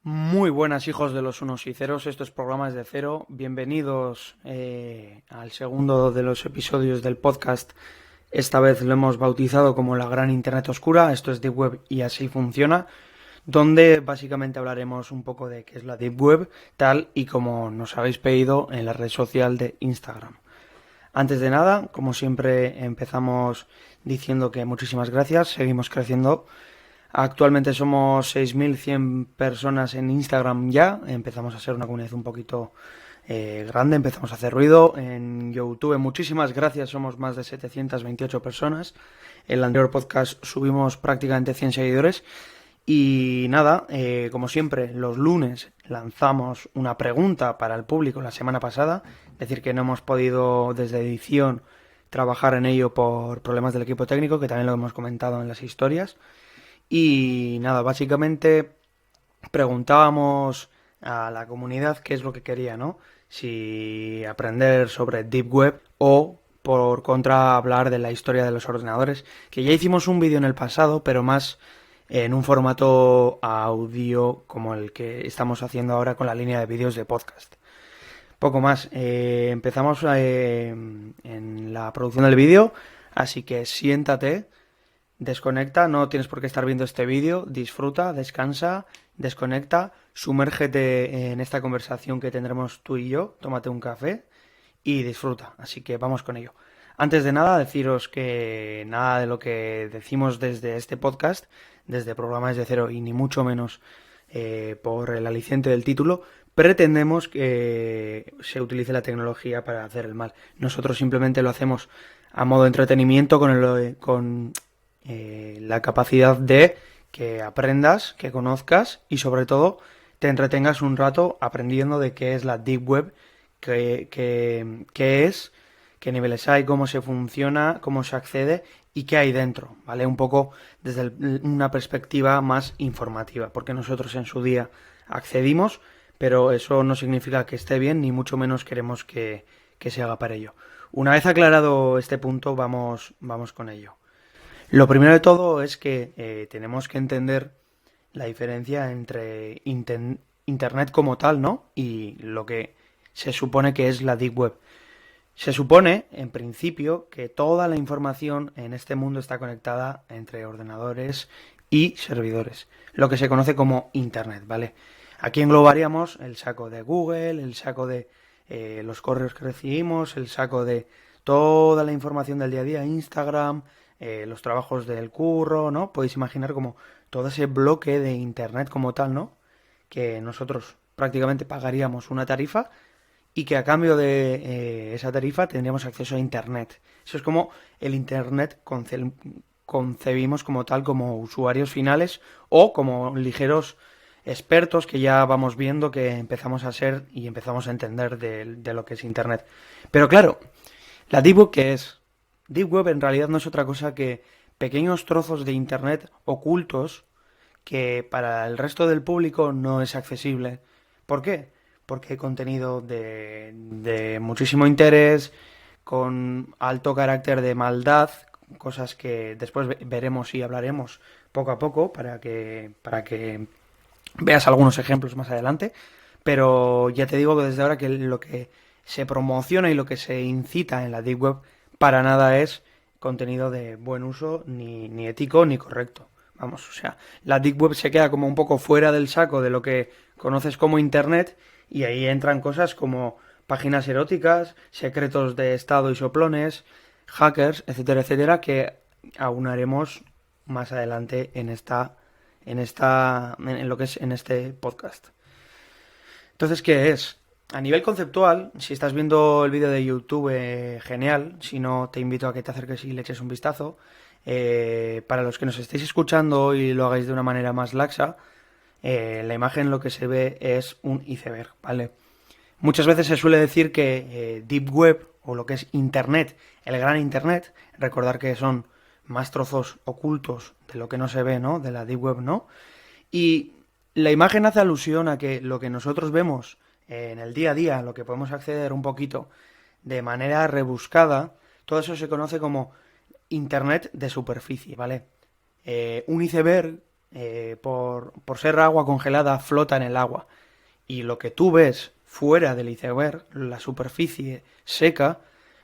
Muy buenas, hijos de los unos y ceros, esto es Programas de Cero. Bienvenidos al segundo de los episodios del podcast. Esta vez lo hemos bautizado como la gran Internet Oscura, esto es Deep Web y así funciona, donde básicamente hablaremos un poco de qué es la Deep Web, tal y como nos habéis pedido en la red social de Instagram. Antes de nada, como siempre, empezamos diciendo que muchísimas gracias, seguimos creciendo. Actualmente somos 6.100 personas en Instagram ya. Empezamos a ser una comunidad un poquito grande, empezamos a hacer ruido. En YouTube, muchísimas gracias, somos más de 728 personas. En el anterior podcast subimos prácticamente 100 seguidores. Y nada, como siempre, los lunes lanzamos una pregunta para el público la semana pasada. Es decir, que no hemos podido desde edición trabajar en ello por problemas del equipo técnico, que también lo hemos comentado en las historias. Y nada, básicamente preguntábamos a la comunidad qué es lo que quería, ¿no? Si aprender sobre Deep Web o por contra hablar de la historia de los ordenadores, que ya hicimos un vídeo en el pasado, pero más en un formato audio como el que estamos haciendo ahora con la línea de vídeos de podcast. Poco más, empezamos en la producción del vídeo, así que siéntate. Desconecta, no tienes por qué estar viendo este vídeo, disfruta, descansa, desconecta, sumérgete en esta conversación que tendremos tú y yo, tómate un café y disfruta. Así que vamos con ello. Antes de nada, deciros que nada de lo que decimos desde este podcast, desde Programas de Cero y ni mucho menos por el aliciente del título, pretendemos que se utilice la tecnología para hacer el mal. Nosotros simplemente lo hacemos a modo de entretenimiento con la capacidad de que aprendas, que conozcas y sobre todo te entretengas un rato aprendiendo de qué es la Deep Web, qué es, qué niveles hay, cómo se funciona, cómo se accede y qué hay dentro, ¿vale? Un poco desde una perspectiva más informativa, porque nosotros en su día accedimos, pero eso no significa que esté bien, ni mucho menos queremos que se haga para ello. Una vez aclarado este punto, vamos con ello. Lo primero de todo es que tenemos que entender la diferencia entre Internet como tal, ¿no? Y lo que se supone que es la Deep Web. Se supone, en principio, que toda la información en este mundo está conectada entre ordenadores y servidores, lo que se conoce como Internet, ¿vale? Aquí englobaríamos el saco de Google, el saco de los correos que recibimos, el saco de toda la información del día a día, Instagram, los trabajos del curro, ¿no? Podéis imaginar como todo ese bloque de Internet como tal, ¿no? Que nosotros prácticamente pagaríamos una tarifa y que a cambio de esa tarifa tendríamos acceso a Internet. Eso es como el Internet concebimos como tal, como usuarios finales o como ligeros expertos que ya vamos viendo que empezamos a ser y empezamos a entender de lo que es Internet. Pero claro, la Deep Web, ¿qué es? Deep Web en realidad no es otra cosa que pequeños trozos de Internet ocultos que para el resto del público no es accesible. ¿Por qué? Porque hay contenido de muchísimo interés, con alto carácter de maldad, cosas que después veremos y hablaremos poco a poco para que veas algunos ejemplos más adelante. Pero ya te digo que desde ahora que lo que se promociona y lo que se incita en la Deep Web para nada es contenido de buen uso, ni ético, ni correcto. Vamos, o sea, la Deep Web se queda como un poco fuera del saco de lo que conoces como Internet y ahí entran cosas como páginas eróticas, secretos de estado y soplones, hackers, etcétera, etcétera, que aunaremos más adelante en lo que es en este podcast. Entonces, ¿qué es? A nivel conceptual, si estás viendo el vídeo de YouTube, genial. Si no, te invito a que te acerques y le eches un vistazo. Para los que nos estéis escuchando y lo hagáis de una manera más laxa, la imagen lo que se ve es un iceberg, ¿vale? Muchas veces se suele decir que Deep Web o lo que es Internet, el gran Internet, recordar que son más trozos ocultos de lo que no se ve, ¿no? De la Deep Web, ¿no? Y la imagen hace alusión a que lo que nosotros vemos en el día a día, lo que podemos acceder un poquito de manera rebuscada, todo eso se conoce como Internet de superficie, ¿vale? Un iceberg por ser agua congelada, flota en el agua. Y lo que tú ves fuera del iceberg, la superficie seca,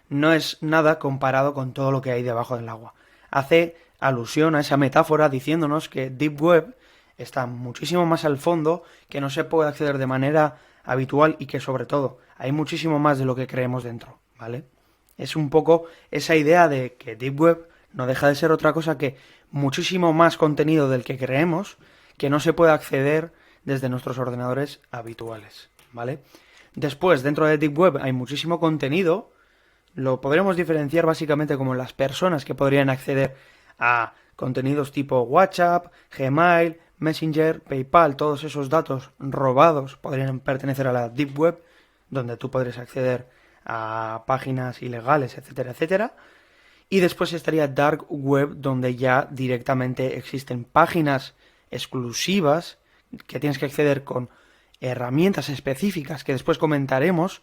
no es nada comparado con todo lo que hay debajo del agua. Hace alusión a esa metáfora diciéndonos que Deep Web está muchísimo más al fondo, que no se puede acceder de manera habitual y que sobre todo hay muchísimo más de lo que creemos dentro, ¿vale? Es un poco esa idea de que Deep Web no deja de ser otra cosa que muchísimo más contenido del que creemos, que no se puede acceder desde nuestros ordenadores habituales, ¿vale? Después, dentro de Deep Web hay muchísimo contenido. Lo podremos diferenciar básicamente como las personas que podrían acceder a contenidos tipo WhatsApp, Gmail, Messenger, PayPal. Todos esos datos robados podrían pertenecer a la Deep Web, donde tú podrías acceder a páginas ilegales, etcétera, etcétera. Y después estaría Dark Web, donde ya directamente existen páginas exclusivas que tienes que acceder con herramientas específicas que después comentaremos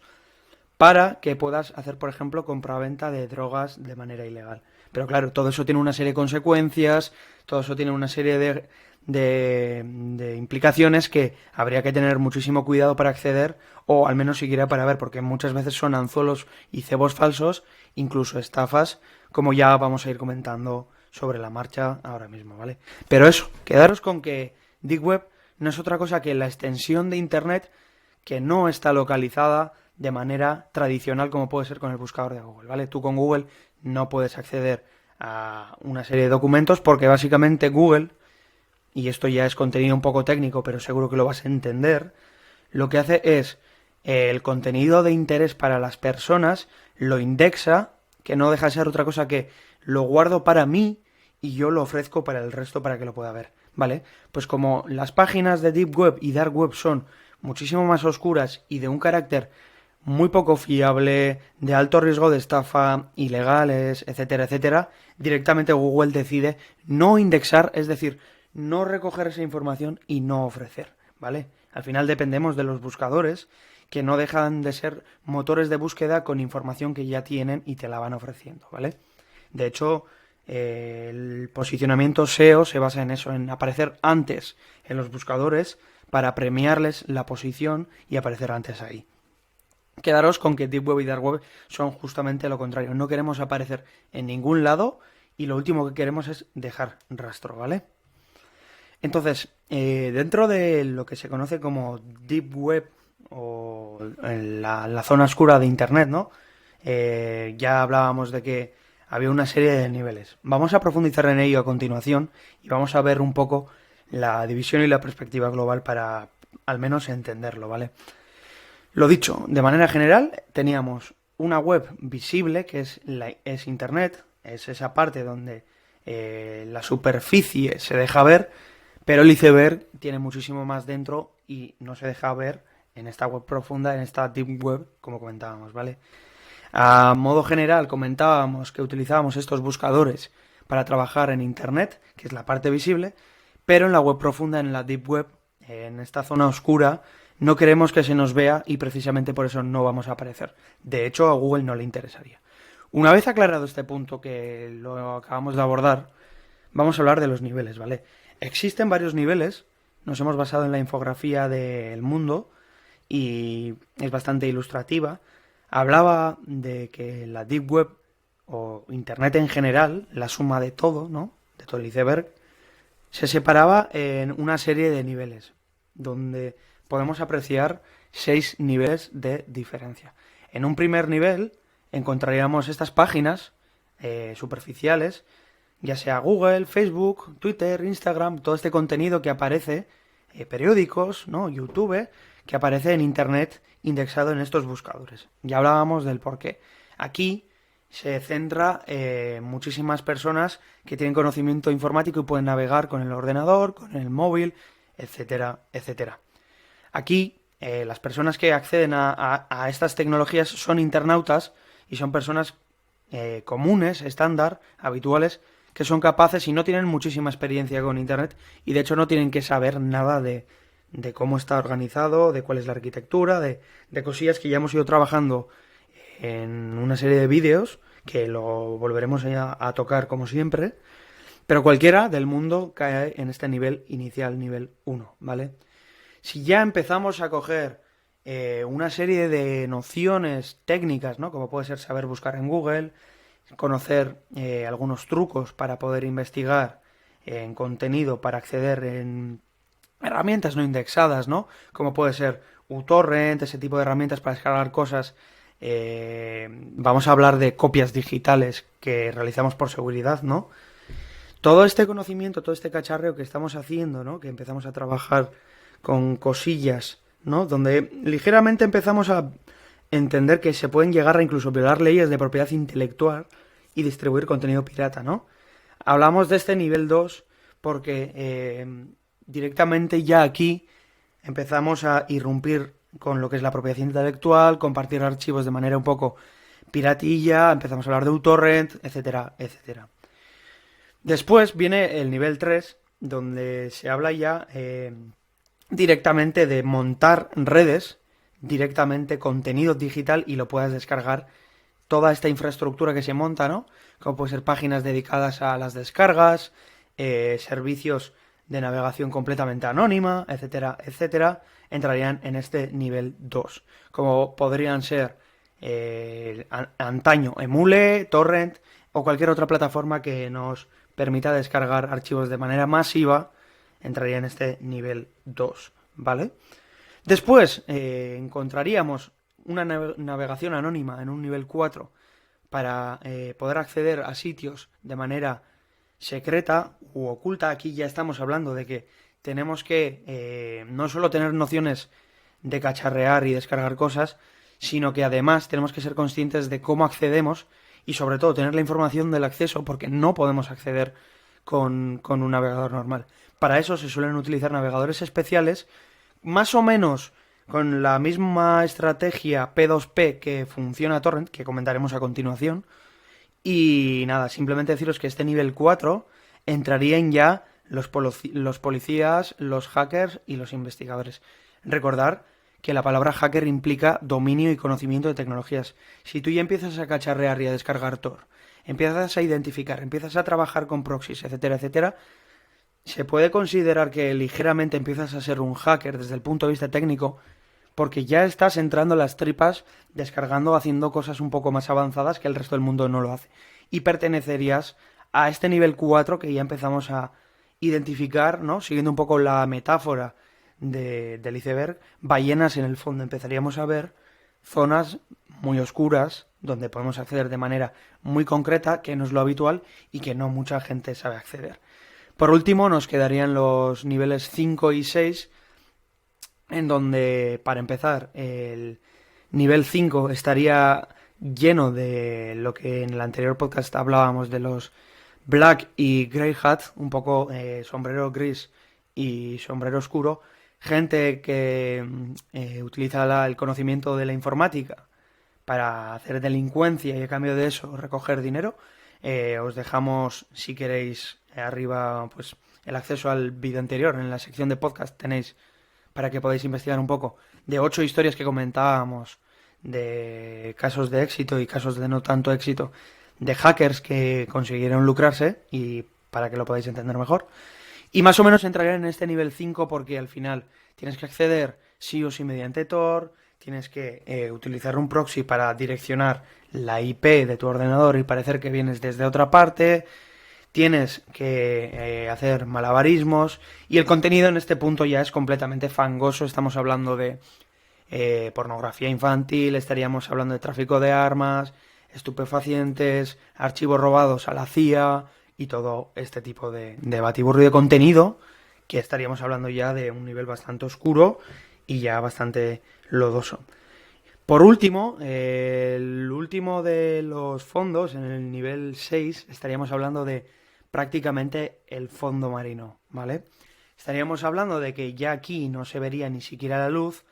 para que puedas hacer, por ejemplo, compraventa de drogas de manera ilegal. Pero claro, todo eso tiene una serie de consecuencias, todo eso tiene una serie de implicaciones que habría que tener muchísimo cuidado para acceder, o al menos siquiera para ver, porque muchas veces son anzuelos y cebos falsos, incluso estafas, como ya vamos a ir comentando sobre la marcha ahora mismo, ¿vale? Pero eso, quedaros con que Deep Web no es otra cosa que la extensión de Internet que no está localizada de manera tradicional como puede ser con el buscador de Google, ¿vale? Tú con Google no puedes acceder a una serie de documentos porque básicamente Google, y esto ya es contenido un poco técnico, pero seguro que lo vas a entender, lo que hace es el contenido de interés para las personas, lo indexa, que no deja de ser otra cosa que lo guardo para mí y yo lo ofrezco para el resto para que lo pueda ver, ¿vale? Pues como las páginas de Deep Web y Dark Web son muchísimo más oscuras y de un carácter muy poco fiable, de alto riesgo de estafa, ilegales, etcétera, etcétera, directamente Google decide no indexar, es decir, no recoger esa información y no ofrecer, ¿vale? Al final dependemos de los buscadores, que no dejan de ser motores de búsqueda con información que ya tienen y te la van ofreciendo, ¿vale? De hecho, el posicionamiento SEO se basa en eso, en aparecer antes en los buscadores para premiarles la posición y aparecer antes ahí. Quedaros con que Deep Web y Dark Web son justamente lo contrario. No queremos aparecer en ningún lado y lo último que queremos es dejar rastro, ¿vale? Entonces, dentro de lo que se conoce como Deep Web o la zona oscura de Internet, ¿no? Ya hablábamos de que había una serie de niveles. Vamos a profundizar en ello a continuación y vamos a ver un poco la división y la perspectiva global para al menos entenderlo, ¿vale? Lo dicho, de manera general, teníamos una web visible, que es Internet, es esa parte donde la superficie se deja ver, pero el iceberg tiene muchísimo más dentro y no se deja ver en esta web profunda, en esta Deep Web, como comentábamos, ¿vale? A modo general, comentábamos que utilizábamos estos buscadores para trabajar en Internet, que es la parte visible, pero en la web profunda, en la Deep Web, en esta zona oscura, no queremos que se nos vea y precisamente por eso no vamos a aparecer. De hecho, a Google no le interesaría. Una vez aclarado este punto que lo acabamos de abordar, vamos a hablar de los niveles, ¿vale? Existen varios niveles, nos hemos basado en la infografía del Mundo y es bastante ilustrativa. Hablaba de que la Deep Web o Internet en general, la suma de todo, ¿no? De todo el iceberg, se separaba en una serie de niveles, donde podemos apreciar 6 niveles de diferencia. En un primer nivel encontraríamos estas páginas superficiales, ya sea Google, Facebook, Twitter, Instagram, todo este contenido que aparece, periódicos, ¿no? YouTube, que aparece en Internet indexado en estos buscadores. Ya hablábamos del porqué. Aquí se centra muchísimas personas que tienen conocimiento informático y pueden navegar con el ordenador, con el móvil, etcétera, etcétera. Aquí las personas que acceden a estas tecnologías son internautas y son personas comunes, estándar, habituales, que son capaces y no tienen muchísima experiencia con Internet y de hecho no tienen que saber nada de cómo está organizado, de cuál es la arquitectura, de cosillas que ya hemos ido trabajando en una serie de vídeos que lo volveremos a tocar como siempre. Pero cualquiera del mundo cae en este nivel inicial, nivel uno, ¿vale? Si ya empezamos a coger una serie de nociones técnicas, ¿no? Como puede ser saber buscar en Google, conocer algunos trucos para poder investigar en contenido, para acceder en herramientas no indexadas, ¿no? Como puede ser uTorrent, ese tipo de herramientas para descargar cosas. Vamos a hablar de copias digitales que realizamos por seguridad, ¿no? Todo este conocimiento, todo este cacharreo que estamos haciendo, ¿no? Que empezamos a trabajar con cosillas, ¿no? Donde ligeramente empezamos a entender que se pueden llegar a incluso violar leyes de propiedad intelectual y distribuir contenido pirata, ¿no? Hablamos de este nivel 2 porque directamente ya aquí empezamos a irrumpir con lo que es la propiedad intelectual, compartir archivos de manera un poco piratilla, empezamos a hablar de uTorrent, etcétera, etcétera. Después viene el nivel 3 donde se habla ya directamente de montar redes, directamente contenido digital y lo puedas descargar toda esta infraestructura que se monta, ¿no? Como puede ser páginas dedicadas a las descargas, servicios de navegación completamente anónima, etcétera, etcétera, entrarían en este nivel 2. Como podrían ser antaño Emule, Torrent o cualquier otra plataforma que nos permita descargar archivos de manera masiva, entraría en este nivel 2, ¿vale? Después encontraríamos una navegación anónima en un nivel 4 para poder acceder a sitios de manera secreta u oculta. Aquí ya estamos hablando de que tenemos que no solo tener nociones de cacharrear y descargar cosas, sino que además tenemos que ser conscientes de cómo accedemos y sobre todo tener la información del acceso porque no podemos acceder con un navegador normal. Para eso se suelen utilizar navegadores especiales, más o menos con la misma estrategia P2P que funciona Torrent, que comentaremos a continuación. Y nada, simplemente deciros que este nivel 4 entrarían ya los policías, los hackers y los investigadores. Recordar que la palabra hacker implica dominio y conocimiento de tecnologías. Si tú ya empiezas a cacharrear y a descargar Tor, empiezas a identificar, empiezas a trabajar con proxies, etcétera, etcétera, se puede considerar que ligeramente empiezas a ser un hacker desde el punto de vista técnico, porque ya estás entrando en las tripas, descargando, haciendo cosas un poco más avanzadas que el resto del mundo no lo hace. Y pertenecerías a este nivel 4 que ya empezamos a identificar, ¿no? Siguiendo un poco la metáfora del iceberg, ballenas en el fondo. Empezaríamos a ver zonas muy oscuras donde podemos acceder de manera muy concreta, que no es lo habitual y que no mucha gente sabe acceder. Por último, nos quedarían los niveles 5 y 6, en donde, para empezar, el nivel 5 estaría lleno de lo que en el anterior podcast hablábamos de los Black y Grey Hat, un poco sombrero gris y sombrero oscuro, gente que utiliza el conocimiento de la informática para hacer delincuencia y a cambio de eso recoger dinero. Os dejamos, si queréis, arriba pues el acceso al vídeo anterior. En la sección de podcast tenéis para que podáis investigar un poco de 8 historias que comentábamos, de casos de éxito y casos de no tanto éxito, de hackers que consiguieron lucrarse y para que lo podáis entender mejor. Y más o menos entraré en este nivel 5 porque al final tienes que acceder sí o sí mediante Tor, tienes que utilizar un proxy para direccionar la IP de tu ordenador y parecer que vienes desde otra parte, tienes que hacer malabarismos y el contenido en este punto ya es completamente fangoso. Estamos hablando de pornografía infantil, estaríamos hablando de tráfico de armas, estupefacientes, archivos robados a la CIA y todo este tipo de batiburro de contenido, que estaríamos hablando ya de un nivel bastante oscuro y ya bastante lodoso. Por último, el último de los fondos, en el nivel 6, estaríamos hablando de prácticamente el fondo marino, ¿vale? Estaríamos hablando de que ya aquí no se vería ni siquiera la luz,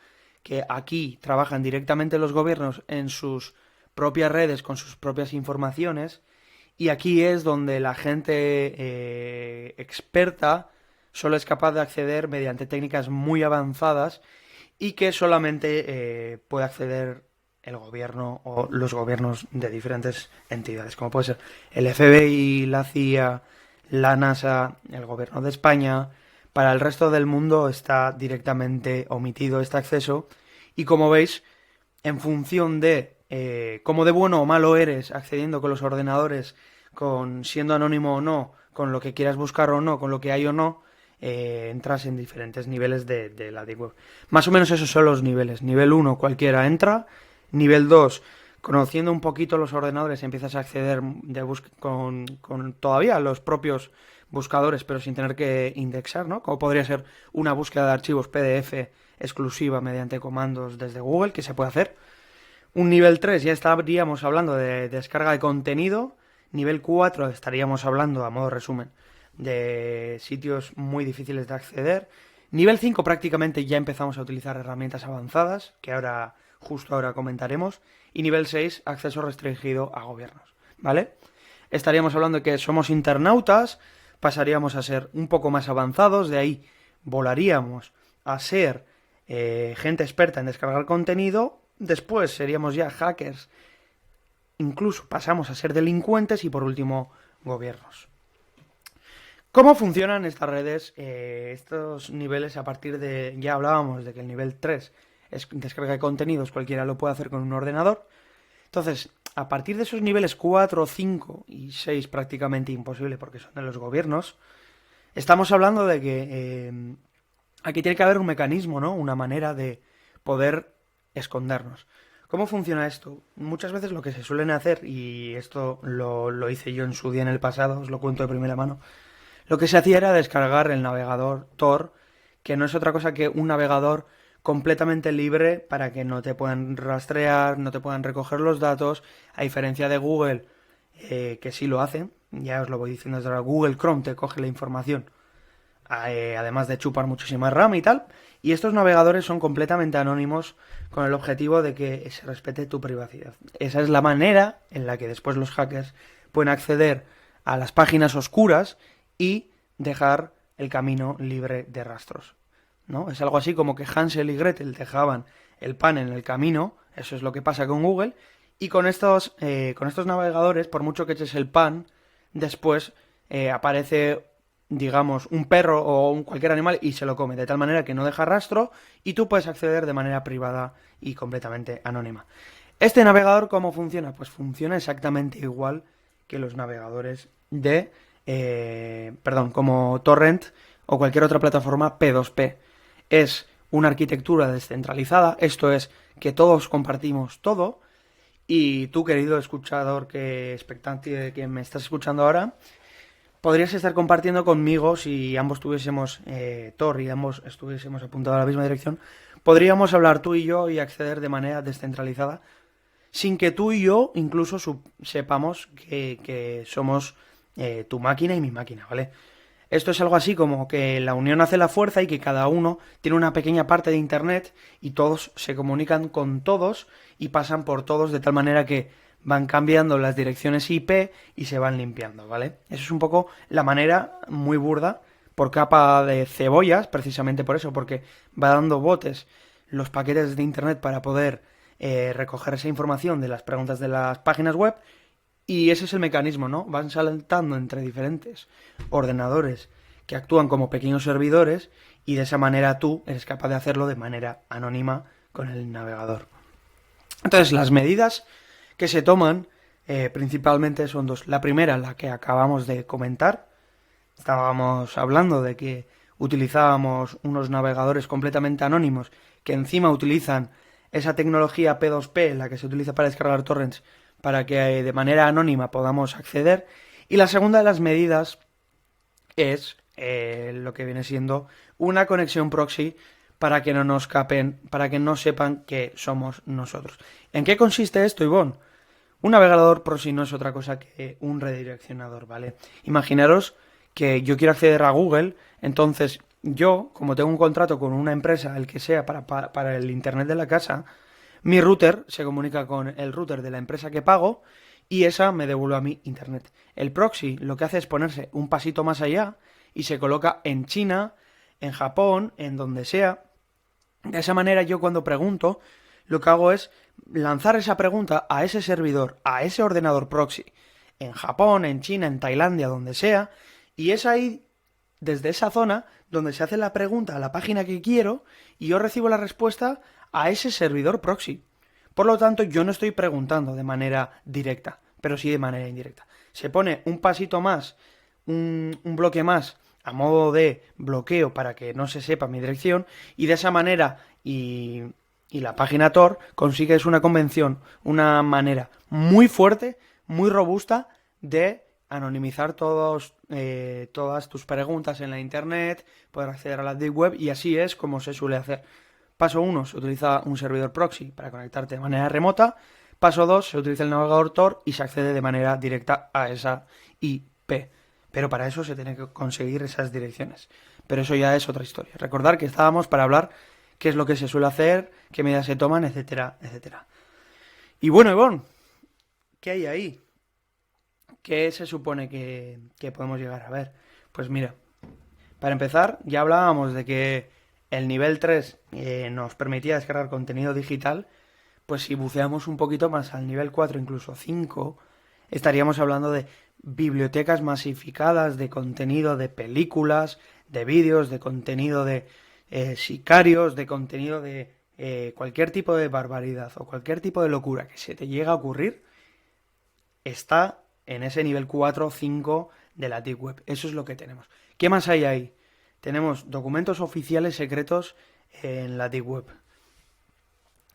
que aquí trabajan directamente los gobiernos en sus propias redes, con sus propias informaciones, y aquí es donde la gente experta solo es capaz de acceder mediante técnicas muy avanzadas y que solamente puede acceder el gobierno o los gobiernos de diferentes entidades, como puede ser el FBI, la CIA, la NASA, el gobierno de España. Para el resto del mundo está directamente omitido este acceso y como veis, en función de cómo de bueno o malo eres accediendo con los ordenadores, con siendo anónimo o no, con lo que quieras buscar o no, con lo que hay o no, entras en diferentes niveles de la Deep Web. Más o menos esos son los niveles. Nivel uno cualquiera entra. Nivel 2 conociendo un poquito los ordenadores, empiezas a acceder con todavía los propios buscadores, pero sin tener que indexar, ¿no? Como podría ser una búsqueda de archivos PDF exclusiva mediante comandos desde Google, que se puede hacer. Un nivel 3 ya estaríamos hablando de descarga de contenido. Nivel 4 estaríamos hablando, a modo resumen, de sitios muy difíciles de acceder. Nivel 5 prácticamente ya empezamos a utilizar herramientas avanzadas, que ahora justo ahora comentaremos. Y nivel 6, acceso restringido a gobiernos, ¿vale? Estaríamos hablando de que somos internautas, pasaríamos a ser un poco más avanzados, de ahí volaríamos a ser gente experta en descargar contenido, después seríamos ya hackers, incluso pasamos a ser delincuentes y por último gobiernos. ¿Cómo funcionan estas redes, estos niveles a partir de, ya hablábamos de que el nivel 3 es descarga de contenidos, cualquiera lo puede hacer con un ordenador. Entonces, a partir de esos niveles 4, 5 y 6 prácticamente imposible porque son de los gobiernos, estamos hablando de que aquí tiene que haber un mecanismo, ¿no? Una manera de poder escondernos. ¿Cómo funciona esto? Muchas veces lo que se suelen hacer, y esto lo hice yo en su día en el pasado, os lo cuento de primera mano, lo que se hacía era descargar el navegador Tor, que no es otra cosa que un navegador completamente libre para que no te puedan rastrear, no te puedan recoger los datos, a diferencia de Google, que sí lo hacen, ya os lo voy diciendo desde ahora, Google Chrome te coge la información, además de chupar muchísima RAM y tal, y estos navegadores son completamente anónimos con el objetivo de que se respete tu privacidad. Esa es la manera en la que después los hackers pueden acceder a las páginas oscuras y dejar el camino libre de rastros, ¿no? Es algo así como que Hansel y Gretel dejaban el pan en el camino, eso es lo que pasa con Google, y con estos navegadores, por mucho que eches el pan, después aparece, digamos, un perro o cualquier animal y se lo come, de tal manera que no deja rastro y tú puedes acceder de manera privada y completamente anónima. ¿Este navegador cómo funciona? Pues funciona exactamente igual que los navegadores como Torrent o cualquier otra plataforma P2P. Es una arquitectura descentralizada, esto es que todos compartimos todo y tú, querido escuchador, expectante que me estás escuchando ahora, podrías estar compartiendo conmigo si ambos tuviésemos Tor y ambos estuviésemos apuntados a la misma dirección, podríamos hablar tú y yo y acceder de manera descentralizada sin que tú y yo incluso sepamos que somos tu máquina y mi máquina, ¿vale? Esto es algo así como que la unión hace la fuerza y que cada uno tiene una pequeña parte de Internet y todos se comunican con todos y pasan por todos de tal manera que van cambiando las direcciones IP y se van limpiando, ¿vale? Eso es un poco la manera muy burda, por capa de cebollas, precisamente por eso, porque va dando botes los paquetes de Internet para poder recoger esa información de las preguntas de las páginas web. Y ese es el mecanismo, ¿no? Van saltando entre diferentes ordenadores que actúan como pequeños servidores y de esa manera tú eres capaz de hacerlo de manera anónima con el navegador. Entonces, las medidas que se toman principalmente son dos. La primera, la que acabamos de comentar. Estábamos hablando de que utilizábamos unos navegadores completamente anónimos que encima utilizan esa tecnología P2P, la que se utiliza para descargar torrents, para que de manera anónima podamos acceder. Y la segunda de las medidas es lo que viene siendo una conexión proxy para que no nos capen, para que no sepan que somos nosotros. ¿En qué consiste esto, Ivonne? Un navegador proxy no es otra cosa que un redireccionador, ¿vale? Imaginaros que yo quiero acceder a Google, entonces yo, como tengo un contrato con una empresa, el que sea, para el internet de la casa, mi router se comunica con el router de la empresa que pago y esa me devuelve a mí internet. El proxy lo que hace es ponerse un pasito más allá y se coloca en China, en Japón, en donde sea. De esa manera yo cuando pregunto, lo que hago es lanzar esa pregunta a ese servidor, a ese ordenador proxy, en Japón, en China, en Tailandia, donde sea, Y es ahí, desde esa zona, donde se hace la pregunta a la página que quiero y yo recibo la respuesta a ese servidor proxy. Por lo tanto, yo no estoy preguntando de manera directa, pero sí de manera indirecta. Se pone un pasito más, un bloque más, a modo de bloqueo para que no se sepa mi dirección, y de esa manera y la página Tor consigues una convención, una manera muy fuerte, muy robusta de anonimizar todas tus preguntas en la internet, poder acceder a la Deep Web, y así es como se suele hacer. Paso 1, se utiliza un servidor proxy para conectarte de manera remota. Paso 2, se utiliza el navegador Tor y se accede de manera directa a esa IP. Pero para eso se tiene que conseguir esas direcciones. Pero eso ya es otra historia. Recordar que estábamos para hablar qué es lo que se suele hacer, qué medidas se toman, etcétera, etcétera. Y bueno, Ivonne, ¿qué hay ahí? ¿Qué se supone que podemos llegar a ver? Pues mira, para empezar, ya hablábamos de que el nivel 3 nos permitía descargar contenido digital. Pues si buceamos un poquito más al nivel 4, incluso 5, estaríamos hablando de bibliotecas masificadas de contenido de películas, de vídeos, de contenido de sicarios, de contenido de cualquier tipo de barbaridad o cualquier tipo de locura que se te llega a ocurrir, está en ese nivel 4 o 5 de la Deep Web. Eso es lo que tenemos. ¿Qué más hay ahí? Tenemos documentos oficiales secretos en la Deep Web.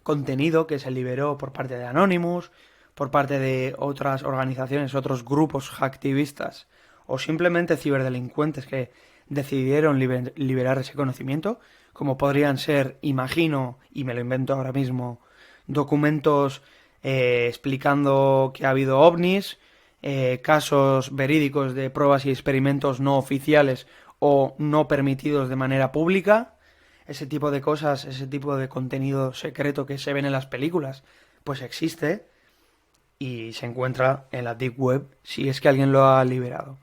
Contenido que se liberó por parte de Anonymous, por parte de otras organizaciones, otros grupos hacktivistas o simplemente ciberdelincuentes que decidieron liberar ese conocimiento, como podrían ser, imagino, y me lo invento ahora mismo, documentos explicando que ha habido ovnis, casos verídicos de pruebas y experimentos no oficiales o no permitidos de manera pública, ese tipo de cosas, ese tipo de contenido secreto que se ven en las películas, pues existe y se encuentra en la Deep Web si es que alguien lo ha liberado.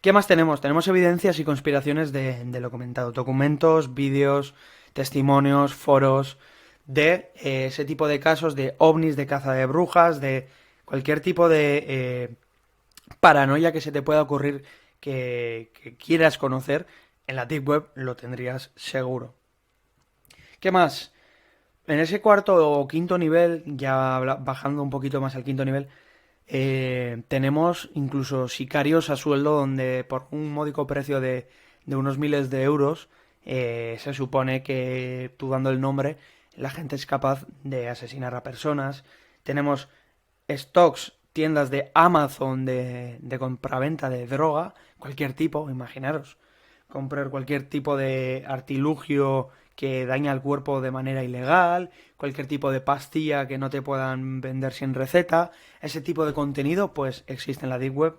¿Qué más tenemos? Tenemos evidencias y conspiraciones de lo comentado, documentos, vídeos, testimonios, foros, de ese tipo de casos de ovnis, de caza de brujas, de cualquier tipo de paranoia que se te pueda ocurrir que quieras conocer, en la Deep Web lo tendrías seguro. ¿Qué más? En ese cuarto o quinto nivel, ya bajando un poquito más al quinto nivel, tenemos incluso sicarios a sueldo donde por un módico precio de unos miles de euros se supone que tú dando el nombre la gente es capaz de asesinar a personas. Tenemos stocks, tiendas de Amazon de compraventa de droga, cualquier tipo, imaginaros, comprar cualquier tipo de artilugio que daña al cuerpo de manera ilegal, cualquier tipo de pastilla que no te puedan vender sin receta, ese tipo de contenido pues existe en la Deep Web.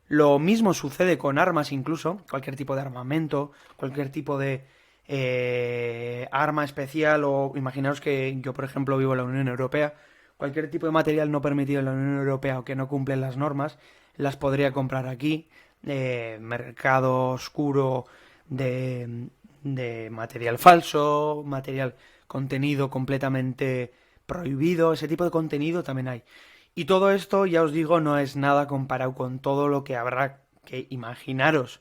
Lo mismo sucede con armas incluso, cualquier tipo de armamento, cualquier tipo de arma especial o imaginaos que yo por ejemplo vivo en la Unión Europea, cualquier tipo de material no permitido en la Unión Europea o que no cumplen las normas, las podría comprar aquí, mercado oscuro de material falso, material contenido completamente prohibido, ese tipo de contenido también hay. Y todo esto, ya os digo, no es nada comparado con todo lo que habrá que imaginaros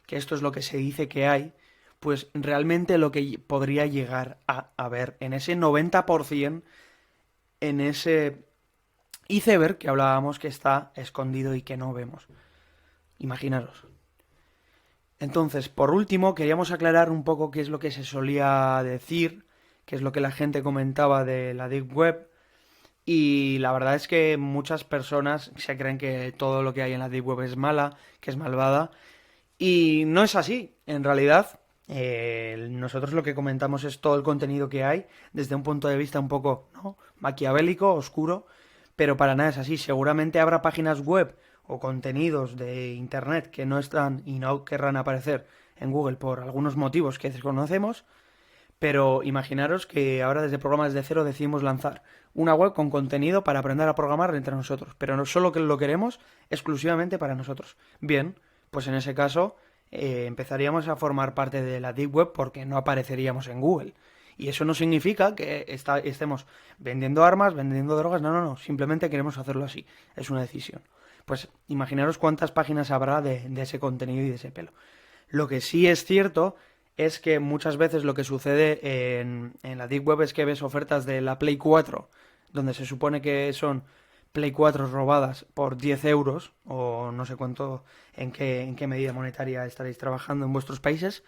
que esto es lo que se dice que hay, pues realmente lo que podría llegar a haber en ese 90%, en ese iceberg que hablábamos que está escondido y que no vemos. Imaginaros. Entonces, por último, queríamos aclarar un poco qué es lo que se solía decir, qué es lo que la gente comentaba de la Deep Web. Y la verdad es que muchas personas se creen que todo lo que hay en la Deep Web es mala, que es malvada. Y no es así. En realidad, nosotros lo que comentamos es todo el contenido que hay desde un punto de vista un poco, ¿no?, maquiavélico, oscuro, pero para nada es así. Seguramente habrá páginas web o contenidos de internet que no están y no querrán aparecer en Google por algunos motivos que desconocemos, pero imaginaros que ahora desde Programas de Cero decidimos lanzar una web con contenido para aprender a programar entre nosotros, pero no solo que lo queremos exclusivamente para nosotros. Bien, pues en ese caso empezaríamos a formar parte de la Deep Web porque no apareceríamos en Google. Y eso no significa que estemos vendiendo armas, vendiendo drogas, no, no, no, simplemente queremos hacerlo así, es una decisión. pues imaginaros cuántas páginas habrá de ese contenido y de ese pelo. Lo que sí es cierto es que muchas veces lo que sucede en la Deep Web es que ves ofertas de la Play 4, donde se supone que son Play 4 robadas por 10 euros, o no sé cuánto, en qué medida monetaria estaréis trabajando en vuestros países,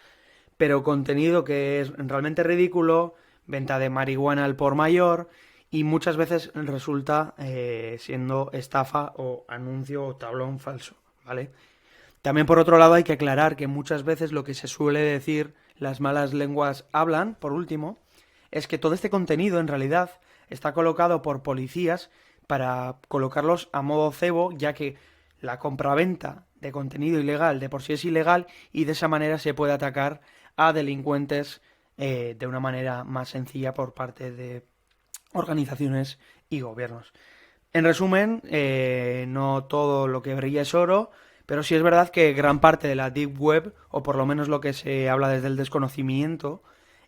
pero contenido que es realmente ridículo, venta de marihuana al por mayor, y muchas veces resulta siendo estafa o anuncio o tablón falso, ¿vale? También por otro lado hay que aclarar que muchas veces lo que se suele decir, las malas lenguas hablan, por último, es que todo este contenido en realidad está colocado por policías para colocarlos a modo cebo, ya que la compraventa de contenido ilegal de por sí es ilegal y de esa manera se puede atacar a delincuentes de una manera más sencilla por parte de organizaciones y gobiernos. En resumen, no todo lo que brilla es oro, pero sí es verdad que gran parte de la Deep Web, o por lo menos lo que se habla desde el desconocimiento,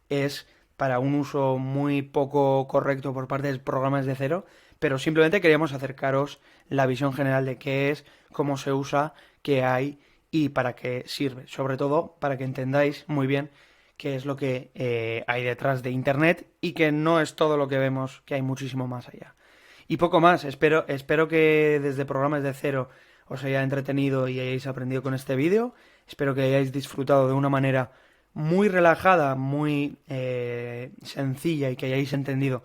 es para un uso muy poco correcto por parte de programas de cero, pero simplemente queríamos acercaros la visión general de qué es, cómo se usa, qué hay y para qué sirve. Sobre todo para que entendáis muy bien qué es lo que hay detrás de Internet y que no es todo lo que vemos, que hay muchísimo más allá. Y poco más, espero que desde programas de cero os haya entretenido y hayáis aprendido con este vídeo. Espero que hayáis disfrutado de una manera muy relajada, muy sencilla y que hayáis entendido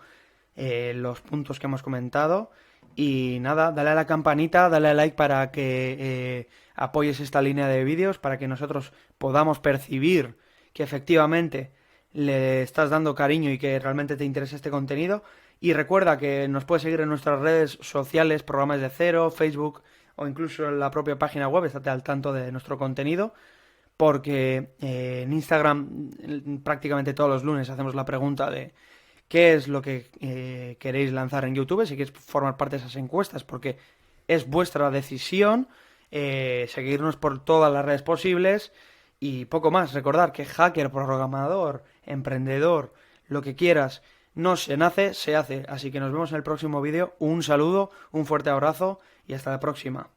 los puntos que hemos comentado. Y nada, dale a la campanita, dale a like para que apoyes esta línea de vídeos, para que nosotros podamos percibir que efectivamente le estás dando cariño y que realmente te interesa este contenido. Y recuerda que nos puedes seguir en nuestras redes sociales, programas de cero, Facebook o incluso en la propia página web, estate al tanto de nuestro contenido, porque en Instagram prácticamente todos los lunes hacemos la pregunta de qué es lo que queréis lanzar en YouTube, si queréis formar parte de esas encuestas, porque es vuestra decisión, seguirnos por todas las redes posibles y poco más. Recordar que hacker, programador, emprendedor, lo que quieras, no se nace, se hace. Así que nos vemos en el próximo vídeo. Un saludo, un fuerte abrazo y hasta la próxima.